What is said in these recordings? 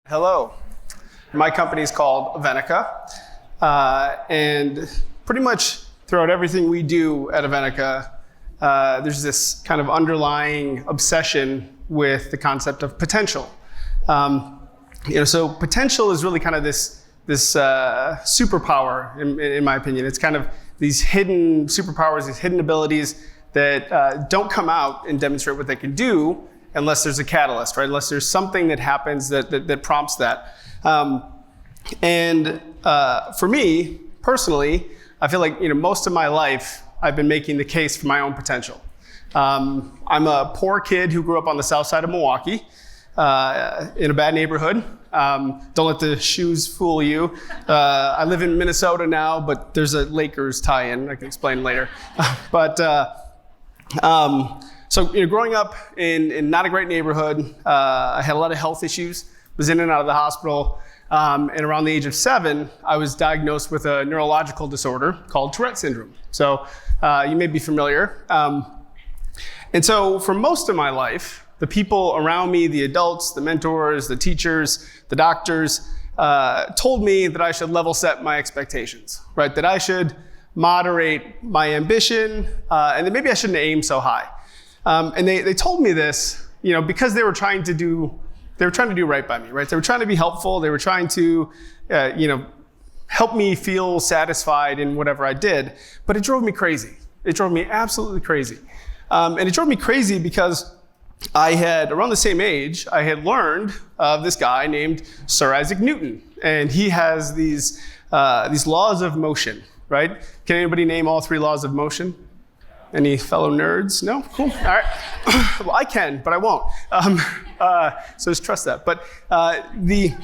Hello. My company is called Avenica, and pretty much throughout everything we do at Avenica, there's this kind of underlying obsession with the concept of potential. So potential is really kind of this superpower, in my opinion. It's kind of these hidden superpowers, these hidden abilities that don't come out and demonstrate what they can do unless there's a catalyst, right? Unless there's something that happens that prompts that. For me, personally, I feel like most of my life I've been making the case for my own potential. I'm a poor kid who grew up on the south side of Milwaukee in a bad neighborhood. Don't let the shoes fool you. I live in Minnesota now, but there's a Lakers tie-in I can explain later. So growing up in not a great neighborhood, I had a lot of health issues, was in and out of the hospital, and around the age of 7, I was diagnosed with a neurological disorder called Tourette syndrome. So you may be familiar. And so for most of my life, the people around me, the adults, the mentors, the teachers, the doctors, told me that I should level set my expectations, right? That I should moderate my ambition, and that maybe I shouldn't aim so high. And they told me this, because they were trying to do right by me, right? They were trying to be helpful. They were trying to, help me feel satisfied in whatever I did. But it drove me crazy. It drove me absolutely crazy. And it drove me crazy because around the same age, I had learned of this guy named Sir Isaac Newton. And he has these laws of motion, right? Can anybody name all 3 laws of motion? Any fellow nerds? No? Cool. All right. Well, I can, but I won't. So just trust that. But the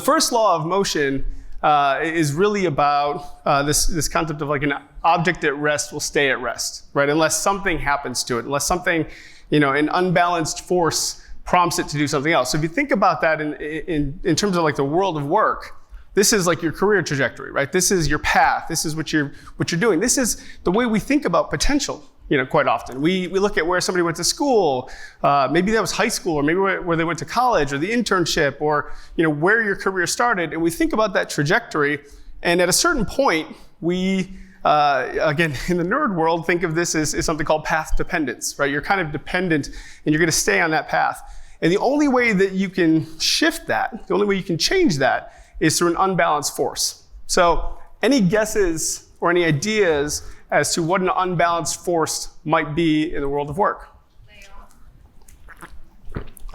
first law of motion is really about this concept of like an object at rest will stay at rest, right? Unless something happens to it, unless something, an unbalanced force prompts it to do something else. So if you think about that in terms of like the world of work, this is like your career trajectory, right? This is your path. This is what you're doing. This is the way we think about potential, quite often. We look at where somebody went to school. Maybe that was high school, or maybe where they went to college, or the internship, or where your career started. And we think about that trajectory. And at a certain point, we, again, in the nerd world, think of this as something called path dependence, right? You're kind of dependent, and you're going to stay on that path. And the only way that you can shift that, the only way you can change that, is through an unbalanced force. So any guesses or any ideas as to what an unbalanced force might be in the world of work?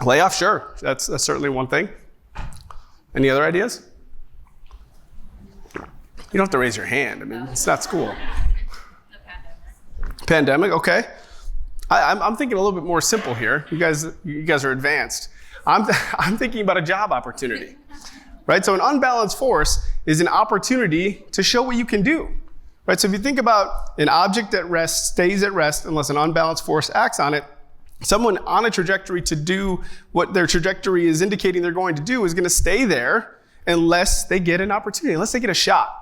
Layoff, sure. That's certainly one thing. Any other ideas? You don't have to raise your hand. I mean, it's not school. The pandemic, okay. I'm thinking a little bit more simple here. You guys are advanced. I'm thinking about a job opportunity. Right? So an unbalanced force is an opportunity to show what you can do. Right? So if you think about an object at rest stays at rest unless an unbalanced force acts on it, someone on a trajectory to do what their trajectory is indicating they're going to do is going to stay there unless they get an opportunity, unless they get a shot.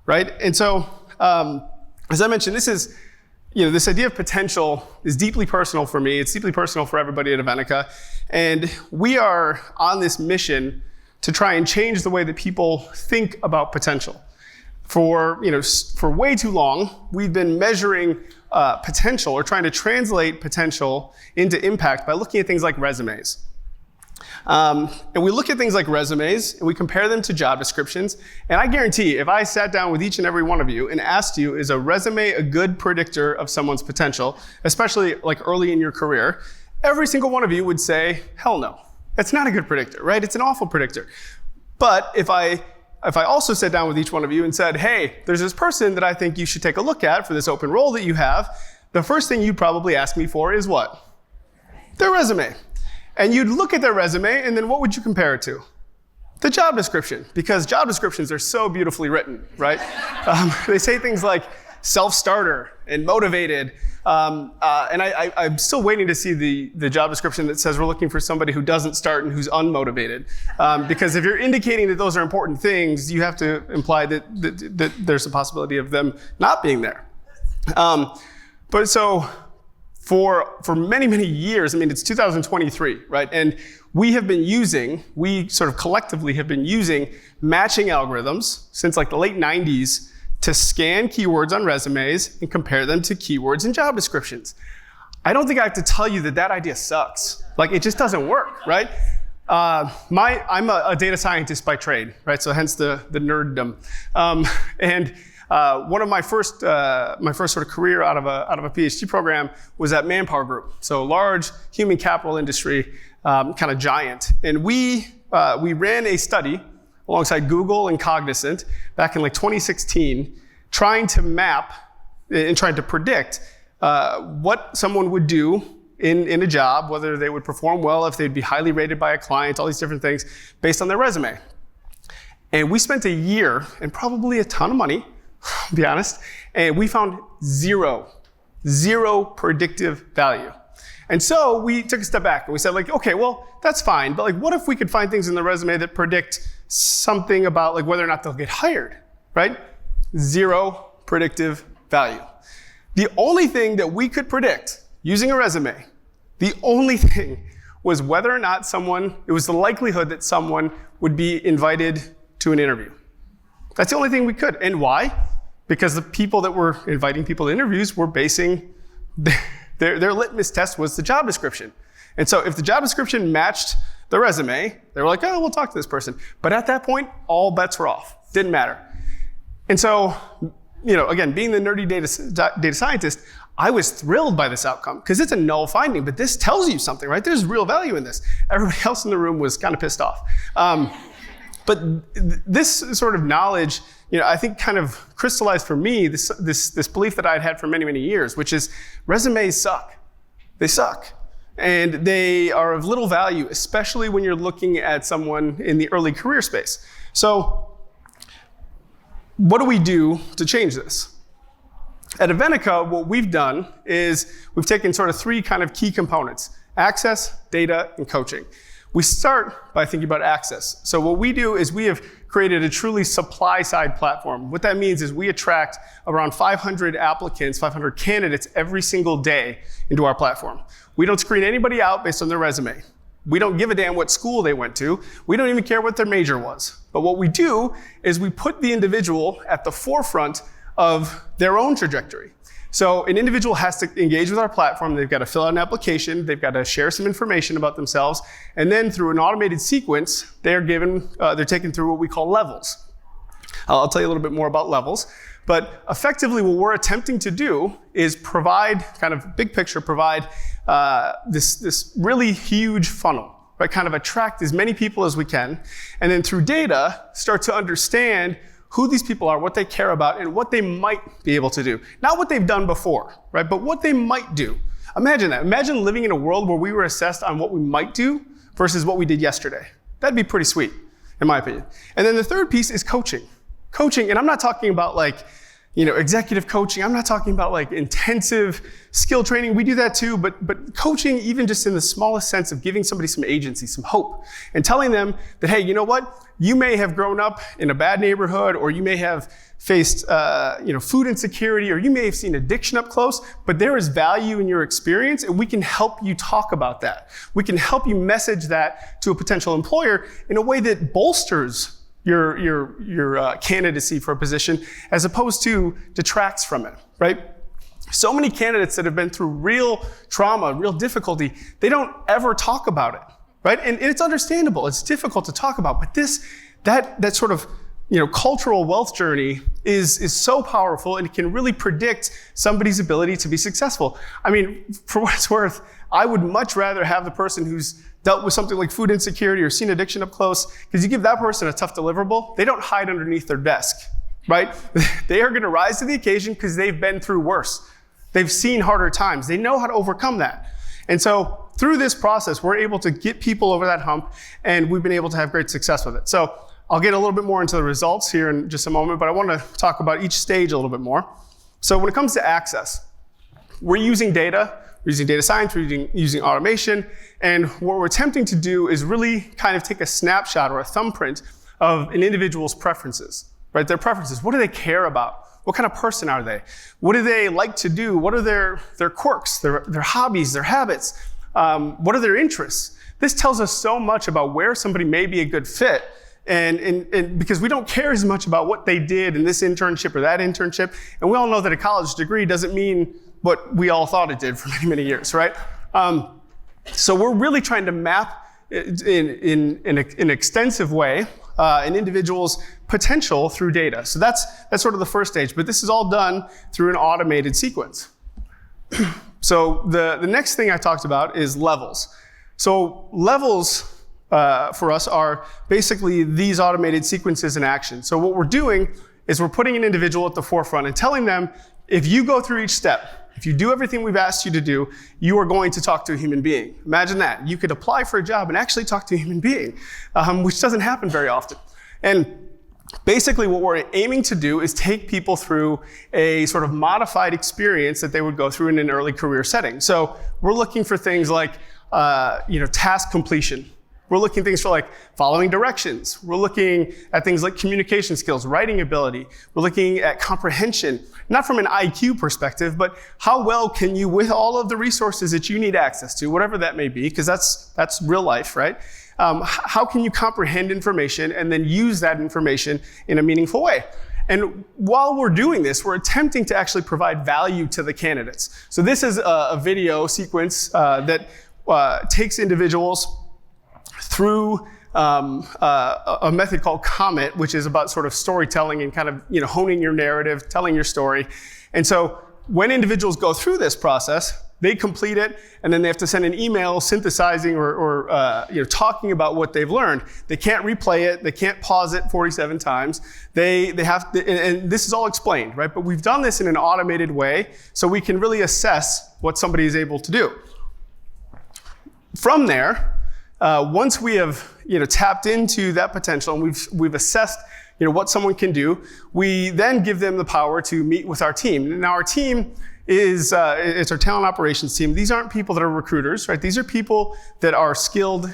Right? And so, as I mentioned, this is, this idea of potential is deeply personal for me. It's deeply personal for everybody at Avenica. And we are on this mission to try and change the way that people think about potential. For way too long, we've been measuring potential or trying to translate potential into impact by looking at things like resumes. And we look at things like resumes and we compare them to job descriptions. And I guarantee if I sat down with each and every one of you and asked you, is a resume a good predictor of someone's potential, especially like early in your career, every single one of you would say, hell no. It's not a good predictor, right? It's an awful predictor. But if I also sat down with each one of you and said, hey, there's this person that I think you should take a look at for this open role that you have, the first thing you'd probably ask me for is what? Their resume. And you'd look at their resume, and then what would you compare it to? The job description, because job descriptions are so beautifully written, right? They say things like self-starter and motivated. And I'm still waiting to see the job description that says we're looking for somebody who doesn't start and who's unmotivated. Because if you're indicating that those are important things, you have to imply that there's a possibility of them not being there. But so for many, many years. I mean, it's 2023, right? And we sort of collectively have been using matching algorithms since like the late 90s to scan keywords on resumes and compare them to keywords in job descriptions. I don't think I have to tell you that idea sucks. Like, it just doesn't work, right? I'm a data scientist by trade, right? So hence the nerddom. One of my first sort of career out of a PhD program was at Manpower Group. So large human capital industry, kind of giant. And we ran a study alongside Google and Cognizant back in like 2016, trying to map and trying to predict what someone would do in a job, whether they would perform well, if they'd be highly rated by a client, all these different things based on their resume. And we spent a year and probably a ton of money, to be honest, and we found zero predictive value. And so we took a step back and we said, like, okay, well, that's fine, but like, what if we could find things in the resume that predict something about like whether or not they'll get hired, right? Zero predictive value. The only thing that we could predict using a resume, the only thing was whether or not it was the likelihood that someone would be invited to an interview. That's the only thing we could. And why? Because the people that were inviting people to interviews were basing their litmus test was the job description. And so if the job description matched the resume, they were like, oh, we'll talk to this person. But at that point, all bets were off. Didn't matter. And so, again, being the nerdy data scientist, I was thrilled by this outcome because it's a null finding, but this tells you something, right? There's real value in this. Everybody else in the room was kind of pissed off. But this sort of knowledge, I think kind of crystallized for me this belief that I'd had for many, many years, which is resumes suck. They suck. And they are of little value, especially when you're looking at someone in the early career space. So what do we do to change this? At Avenica, what we've done is we've taken sort of three kind of key components: access, data, and coaching. We start by thinking about access. So what we do is we have created a truly supply-side platform. What that means is we attract around 500 applicants, 500 candidates every single day into our platform. We don't screen anybody out based on their resume. We don't give a damn what school they went to. We don't even care what their major was. But what we do is we put the individual at the forefront of their own trajectory. So an individual has to engage with our platform. They've got to fill out an application. They've got to share some information about themselves. And then through an automated sequence, they're taken through what we call levels. I'll tell you a little bit more about levels. But effectively, what we're attempting to do is provide, kind of big picture, this really huge funnel, right? Kind of attract as many people as we can. And then through data, start to understand who these people are, what they care about, and what they might be able to do. Not what they've done before, right? But what they might do. Imagine that. Imagine living in a world where we were assessed on what we might do versus what we did yesterday. That'd be pretty sweet, in my opinion. And then the third piece is coaching. Coaching, and I'm not talking about like, executive coaching. I'm not talking about like intensive skill training. We do that too, but coaching, even just in the smallest sense of giving somebody some agency, some hope, and telling them that, hey, you know what? You may have grown up in a bad neighborhood, or you may have faced, food insecurity, or you may have seen addiction up close, but there is value in your experience, and we can help you talk about that. We can help you message that to a potential employer in a way that bolsters your candidacy for a position as opposed to detracts from it, right? So many candidates that have been through real trauma, real difficulty, they don't ever talk about it, right? And it's understandable. It's difficult to talk about, but that sort of cultural wealth journey is so powerful, and it can really predict somebody's ability to be successful. I mean, for what it's worth, I would much rather have the person who's dealt with something like food insecurity or seen addiction up close, because you give that person a tough deliverable, they don't hide underneath their desk, right? They are gonna rise to the occasion because they've been through worse. They've seen harder times. They know how to overcome that. And so through this process, we're able to get people over that hump, and we've been able to have great success with it. So I'll get a little bit more into the results here in just a moment, but I want to talk about each stage a little bit more. So when it comes to access, we're using data. We're using data science, we're using automation, and what we're attempting to do is really kind of take a snapshot or a thumbprint of an individual's preferences, right? Their preferences. What do they care about? What kind of person are they? What do they like to do? What are their quirks, their hobbies, their habits? What are their interests? This tells us so much about where somebody may be a good fit. And because we don't care as much about what they did in this internship or that internship. And we all know that a college degree doesn't mean what we all thought it did for many, many years, right? So we're really trying to map in an extensive way an individual's potential through data. So that's sort of the first stage, but this is all done through an automated sequence. So the next thing I talked about is levels. So levels for us are basically these automated sequences in action. So what we're doing is we're putting an individual at the forefront and telling them, if you go through each step, if you do everything we've asked you to do, you are going to talk to a human being. Imagine that. You could apply for a job and actually talk to a human being, which doesn't happen very often. And basically what we're aiming to do is take people through a sort of modified experience that they would go through in an early career setting. So we're looking for things like task completion. We're looking at things for like following directions. We're looking at things like communication skills, writing ability. We're looking at comprehension, not from an IQ perspective, but how well can you, with all of the resources that you need access to, whatever that may be, because that's real life, right? How can you comprehend information and then use that information in a meaningful way? And while we're doing this, we're attempting to actually provide value to the candidates. So this is a video sequence that takes individuals through a method called Comet, which is about sort of storytelling and kind of honing your narrative, telling your story. And so when individuals go through this process, they complete it, and then they have to send an email synthesizing or talking about what they've learned. They can't replay it. They can't pause it 47 times. They have to, and this is all explained, right? But we've done this in an automated way so we can really assess what somebody is able to do. From there, once we have tapped into that potential and we've assessed what someone can do, we then give them the power to meet with our team. Now our team is it's our talent operations team. These aren't people that are recruiters, right? These are people that are skilled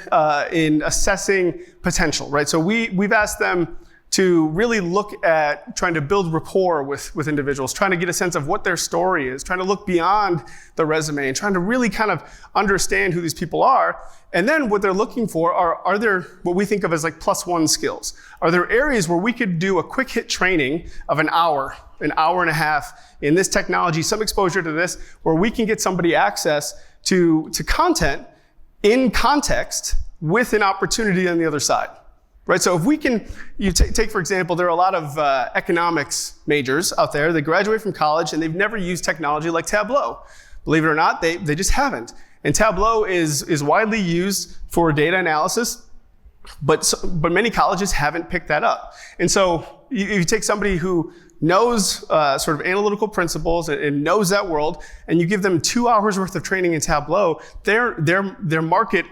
in assessing potential, right? So we've asked them to really look at trying to build rapport with individuals, trying to get a sense of what their story is, trying to look beyond the resume and trying to really kind of understand who these people are. And then what they're looking for are there what we think of as like +1 skills. Are there areas where we could do a quick hit training of an hour and a half in this technology, some exposure to this, where we can get somebody access to content in context with an opportunity on the other side. Right, so if we can, take for example, there are a lot of economics majors out there that graduate from college and they've never used technology like Tableau. Believe it or not, they just haven't. And Tableau is widely used for data analysis, but many colleges haven't picked that up. And so you take somebody who knows sort of analytical principles and knows that world, and you give them 2 hours worth of training in Tableau, their market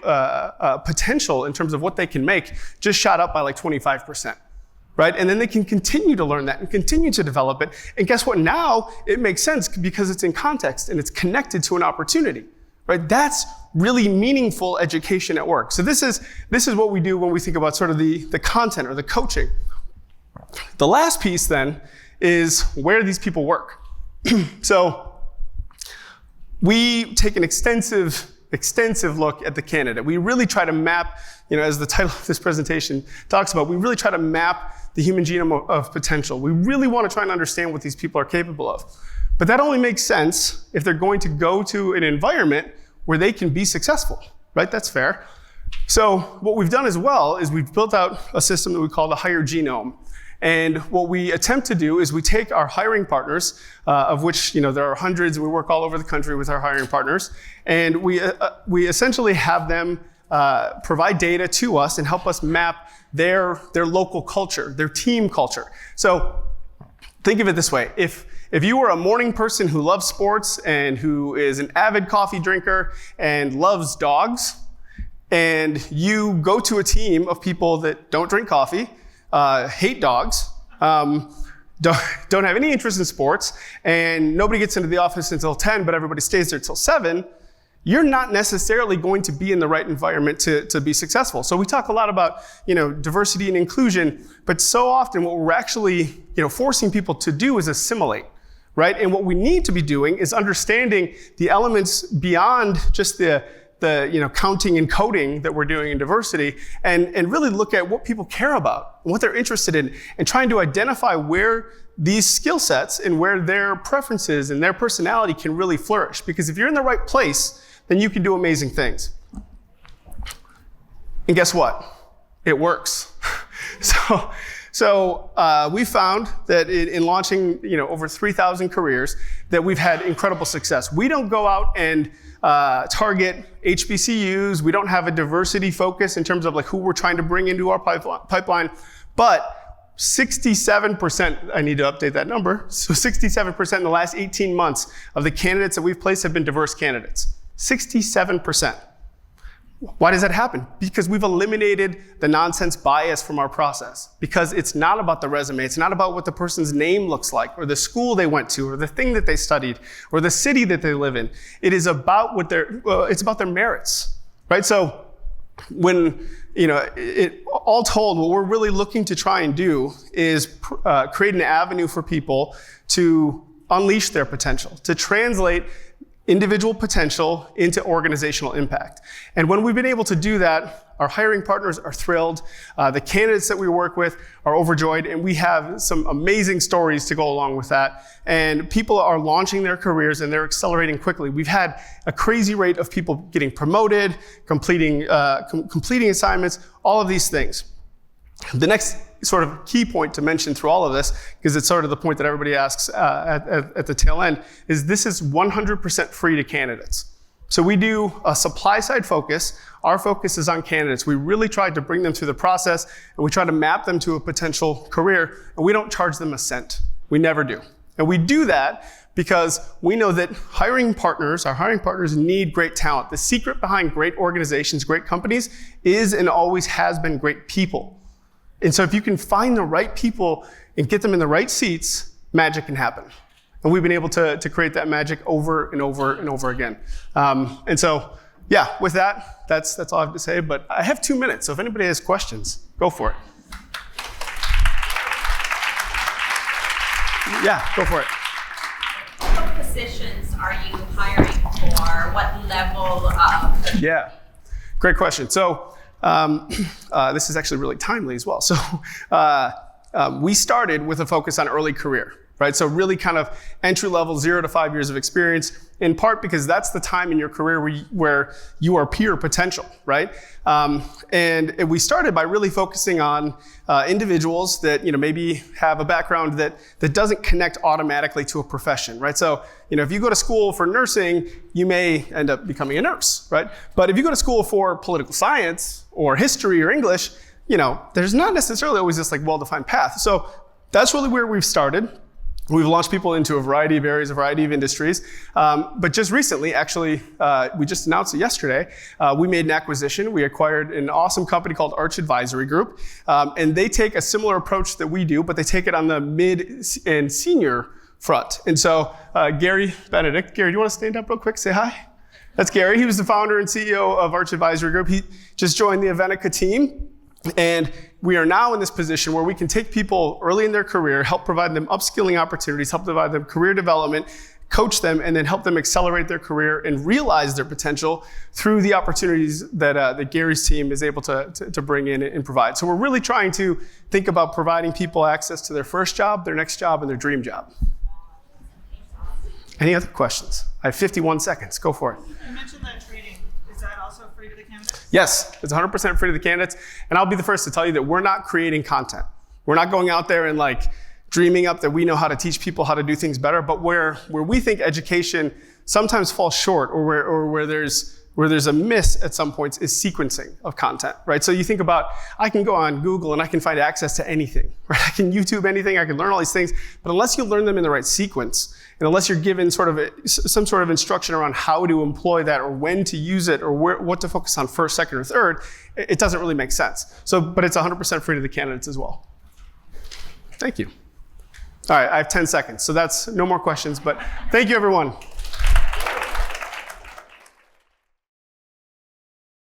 potential in terms of what they can make just shot up by like 25%, right? And then they can continue to learn that and continue to develop it. And guess what? Now it makes sense because it's in context and it's connected to an opportunity, right? That's really meaningful education at work. So this is what we do when we think about sort of the content or the coaching. The last piece then is where these people work. So we take an extensive look at the candidate. We really try to map, as the title of this presentation talks about, we really try to map the human genome of potential. We really want to try and understand what these people are capable of. But that only makes sense if they're going to go to an environment where they can be successful, right? That's fair. So what we've done as well is we've built out a system that we call the Hire Genome. And what we attempt to do is we take our hiring partners, of which there are hundreds, we work all over the country with our hiring partners, and we essentially have them provide data to us and help us map their local culture, their team culture. So think of it this way. If you were a morning person who loves sports and who is an avid coffee drinker and loves dogs, and you go to a team of people that don't drink coffee, hate dogs, don't have any interest in sports, and nobody gets into the office until 10, but everybody stays there till 7, you're not necessarily going to be in the right environment to be successful. So we talk a lot about, diversity and inclusion, but so often what we're actually, forcing people to do is assimilate, right? And what we need to be doing is understanding the elements beyond just the counting and coding that we're doing in diversity, and really look at what people care about and what they're interested in, and trying to identify where these skill sets and where their preferences and their personality can really flourish. Because if you're in the right place, then you can do amazing things. And guess what? It works. So we found that in launching over 3,000 careers, that we've had incredible success. We don't go out and target HBCUs. We don't have a diversity focus in terms of who we're trying to bring into our pipeline, but 67%, I need to update that number. So 67% in the last 18 months of the candidates that we've placed have been diverse candidates. 67%. Why does that happen? Because we've eliminated the nonsense bias from our process. Because it's not about the resume. It's not about what the person's name looks like, or the school they went to, or the thing that they studied, or the city that they live in. It is about it's about their merits, right? So when, all told, what we're really looking to try and do is create an avenue for people to unleash their potential, to translate individual potential into organizational impact. And when we've been able to do that, our hiring partners are thrilled. The candidates that we work with are overjoyed, and we have some amazing stories to go along with that. And people are launching their careers, and they're accelerating quickly. We've had a crazy rate of people getting promoted, completing assignments, all of these things. The next sort of key point to mention through all of this, because it's sort of the point that everybody asks at the tail end, is this is 100% free to candidates. So we do a supply side focus. Our focus is on candidates. We really try to bring them through the process, and we try to map them to a potential career, and we don't charge them a cent. We never do. And we do that because we know that our hiring partners need great talent. The secret behind great organizations, great companies, is and always has been great people. And so if you can find the right people and get them in the right seats, magic can happen. And we've been able to create that magic over and over and over again. And so, yeah, with that, that's all I have to say. But I have 2 minutes, so if anybody has questions, go for it. Yeah, go for it. What positions are you hiring for? What level of? Yeah, great question. So this is actually really timely as well. So we started with a focus on early career, right? So really kind of entry level, 0 to 5 years of experience, in part because that's the time in your career where you are peer potential, right? And we started by really focusing on individuals that maybe have a background that doesn't connect automatically to a profession, right? So if you go to school for nursing, you may end up becoming a nurse, right? But if you go to school for political science or history or English, there's not necessarily always this well-defined path. So that's really where we've started. We've launched people into a variety of areas, a variety of industries. But just recently, actually, we just announced it yesterday, we made an acquisition. We acquired an awesome company called Arch Advisory Group. And they take a similar approach that we do, but they take it on the mid and senior front. And so Gary Benedict, Gary, do you want to stand up real quick, say hi? That's Gary. He was the founder and CEO of Arch Advisory Group. He just joined the Avenica team. And we are now in this position where we can take people early in their career, help provide them upskilling opportunities, help provide them career development, coach them, and then help them accelerate their career and realize their potential through the opportunities that Gary's team is able to bring in and provide. So we're really trying to think about providing people access to their first job, their next job, and their dream job. Any other questions? I have 51 seconds. Go for it. You mentioned that training. Is that also free to the candidates? Yes, it's 100% free to the candidates. And I'll be the first to tell you that we're not creating content. We're not going out there and dreaming up that we know how to teach people how to do things better. But where we think education sometimes falls short, or where there's a miss at some points, is sequencing of content, right? So you think about, I can go on Google and I can find access to anything, right? I can YouTube anything, I can learn all these things, but unless you learn them in the right sequence, and unless you're given some sort of instruction around how to employ that, or when to use it, or what to focus on first, second, or third, it doesn't really make sense. But it's 100% free to the candidates as well. Thank you. All right, I have 10 seconds, so that's no more questions, but thank you, everyone.